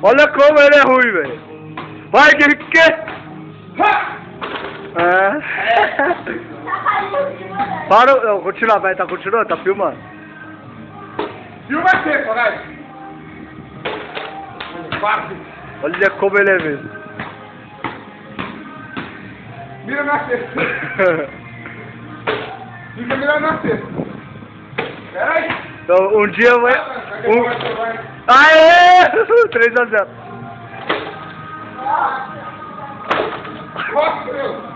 Olha como ele é ruim, velho. Vai, que? É. Para, não, continua, vai, tá continuando, tá filmando. Filma você, caralho. Olha como ele é mesmo. Mira na cesta. Fica mirando na cesta. Peraí. Então, um dia vai... Aê! 3-0. Nossa, meu.